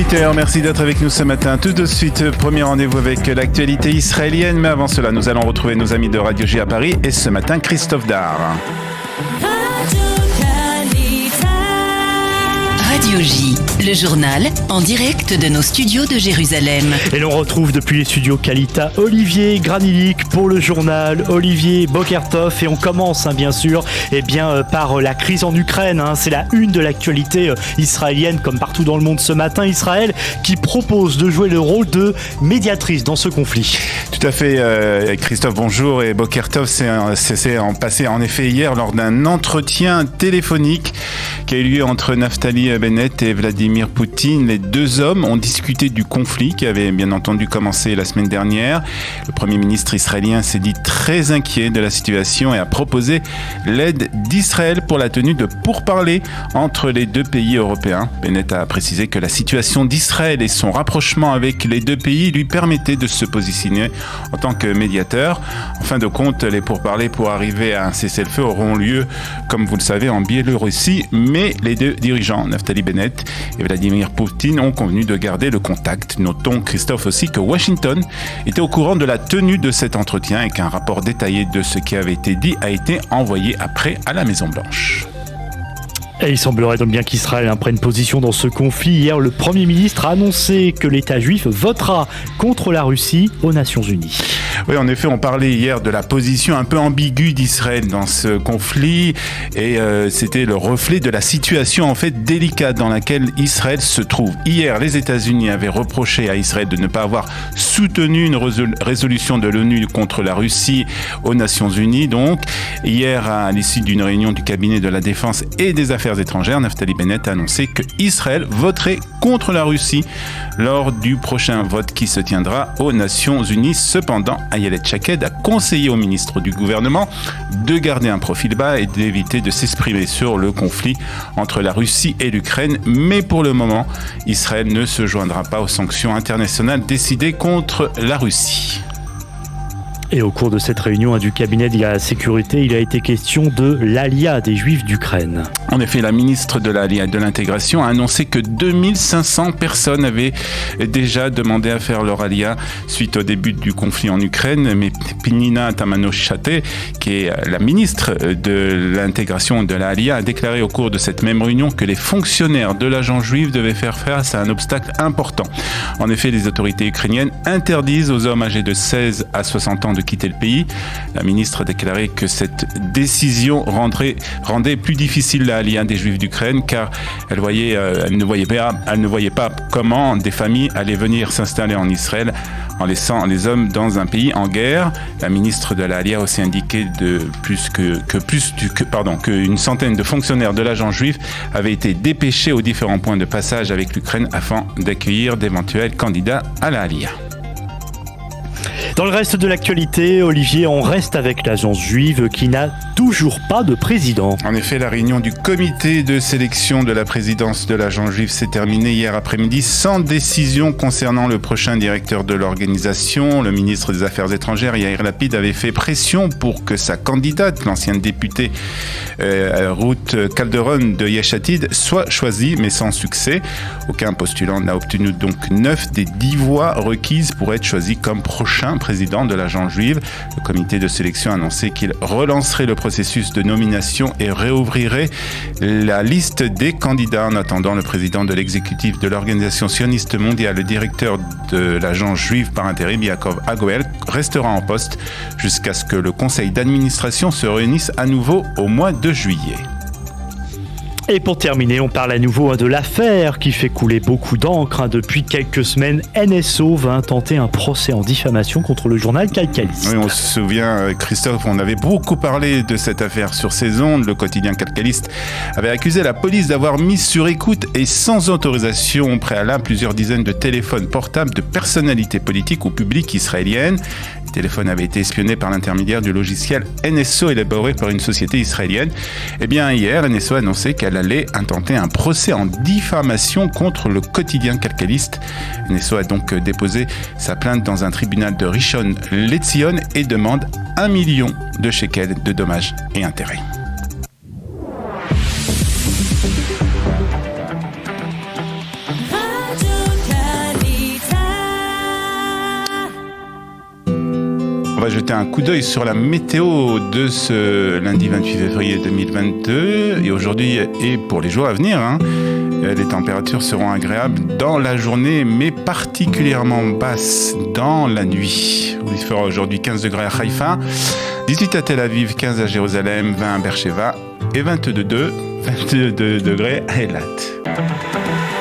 18h, merci d'être avec nous ce matin. Tout de suite, premier rendez-vous avec l'actualité israélienne. Mais avant cela, nous allons retrouver nos amis de Radio J à Paris. Et ce matin, Christophe Dar. Radio J, le journal en direct de nos studios de Jérusalem. Et l'on retrouve depuis les studios Kalita Olivier Granilik pour le journal. Olivier Bokertov, et on commence bien sûr par la crise en Ukraine. C'est la une de l'actualité israélienne comme partout dans le monde ce matin. Israël qui propose de jouer le rôle de médiatrice dans ce conflit. Tout à fait, Christophe, bonjour. Et Bokertov s'est passé en effet hier lors d'un entretien téléphonique qui a eu lieu entre Naftali Bennett et Vladimir Poutine. Les deux hommes ont discuté du conflit qui avait bien entendu commencé la semaine dernière. Le Premier ministre israélien s'est dit très inquiet de la situation et a proposé l'aide d'Israël pour la tenue de pourparlers entre les deux pays européens. Bennett a précisé que la situation d'Israël et son rapprochement avec les deux pays lui permettaient de se positionner en tant que médiateur. En fin de compte, les pourparlers pour arriver à un cessez-le-feu auront lieu, comme vous le savez, en Biélorussie, mais les deux dirigeants, Naftali Bennett et Vladimir Poutine, ont convenu de garder le contact. Notons, Christophe, aussi que Washington était au courant de la tenue de cet entretien et qu'un rapport détaillé de ce qui avait été dit a été envoyé après à la Maison-Blanche. Et il semblerait donc bien qu'Israël prenne position dans ce conflit. Hier, le Premier ministre a annoncé que l'État juif votera contre la Russie aux Nations Unies. Oui, en effet, on parlait hier de la position un peu ambiguë d'Israël dans ce conflit et c'était le reflet de la situation en fait délicate dans laquelle Israël se trouve. Hier, les États-Unis avaient reproché à Israël de ne pas avoir soutenu une résolution de l'ONU contre la Russie aux Nations Unies. Donc, hier, à l'issue d'une réunion du cabinet de la Défense et des Affaires étrangères, Naftali Bennett a annoncé que Israël voterait contre la Russie lors du prochain vote qui se tiendra aux Nations Unies. Cependant, Ayelet Shaked a conseillé au ministre du gouvernement de garder un profil bas et d'éviter de s'exprimer sur le conflit entre la Russie et l'Ukraine. Mais pour le moment, Israël ne se joindra pas aux sanctions internationales décidées contre la Russie. Et au cours de cette réunion du cabinet de la sécurité, il a été question de l'Alia des Juifs d'Ukraine. En effet, la ministre de l'Alia et de l'intégration a annoncé que 2500 personnes avaient déjà demandé à faire leur Alia suite au début du conflit en Ukraine. Mais Pnina Tamano-Shate, qui est la ministre de l'intégration de l'Alia, a déclaré au cours de cette même réunion que les fonctionnaires de l'agence juive devaient faire face à un obstacle important. En effet, les autorités ukrainiennes interdisent aux hommes âgés de 16 à 60 ans de quitter le pays. La ministre a déclaré que cette décision rendait plus difficile la Aliyah des Juifs d'Ukraine car elle ne voyait pas comment des familles allaient venir s'installer en Israël en laissant les hommes dans un pays en guerre. La ministre de la Aliyah a aussi indiqué qu'une centaine de fonctionnaires de l'agence juif avaient été dépêchés aux différents points de passage avec l'Ukraine afin d'accueillir d'éventuels candidats à la Aliyah. Dans le reste de l'actualité, Olivier, on reste avec l'agence juive qui n'a toujours pas de président. En effet, la réunion du comité de sélection de la présidence de l'agence juive s'est terminée hier après-midi sans décision concernant le prochain directeur de l'organisation. Le ministre des Affaires étrangères, Yair Lapid, avait fait pression pour que sa candidate, l'ancienne députée Ruth Calderon de Yesh Atid, soit choisie, mais sans succès. Aucun postulant n'a obtenu donc 9 des 10 voix requises pour être choisi comme prochain président de l'agence juive. Le comité de sélection a annoncé qu'il relancerait le processus de nomination et réouvrirait la liste des candidats. En attendant, le président de l'exécutif de l'organisation sioniste mondiale, le directeur de l'agence juive par intérim, Yaakov Agoel, restera en poste jusqu'à ce que le conseil d'administration se réunisse à nouveau au mois de juillet. Et pour terminer, on parle à nouveau de l'affaire qui fait couler beaucoup d'encre. Depuis quelques semaines, NSO va intenter un procès en diffamation contre le journal Calcaliste. Oui, on se souvient, Christophe, on avait beaucoup parlé de cette affaire sur ses ondes. Le quotidien Calcaliste avait accusé la police d'avoir mis sur écoute et sans autorisation préalable plusieurs dizaines de téléphones portables de personnalités politiques ou publiques israéliennes. Les téléphones avaient été espionnés par l'intermédiaire du logiciel NSO élaboré par une société israélienne. Eh bien, hier, NSO a annoncé qu'elle allait intenter un procès en diffamation contre le quotidien Calcaliste. NSO a donc déposé sa plainte dans un tribunal de Rishon LeZion et demande 1 million de shekels de dommages et intérêts. On va jeter un coup d'œil sur la météo de ce lundi 28 février 2022 et aujourd'hui et pour les jours à venir. Les températures seront agréables dans la journée mais particulièrement basses dans la nuit. Il fera aujourd'hui 15 degrés à Haïfa, 18 à Tel Aviv, 15 à Jérusalem, 20 à Beersheva et 22 degrés à Eilat.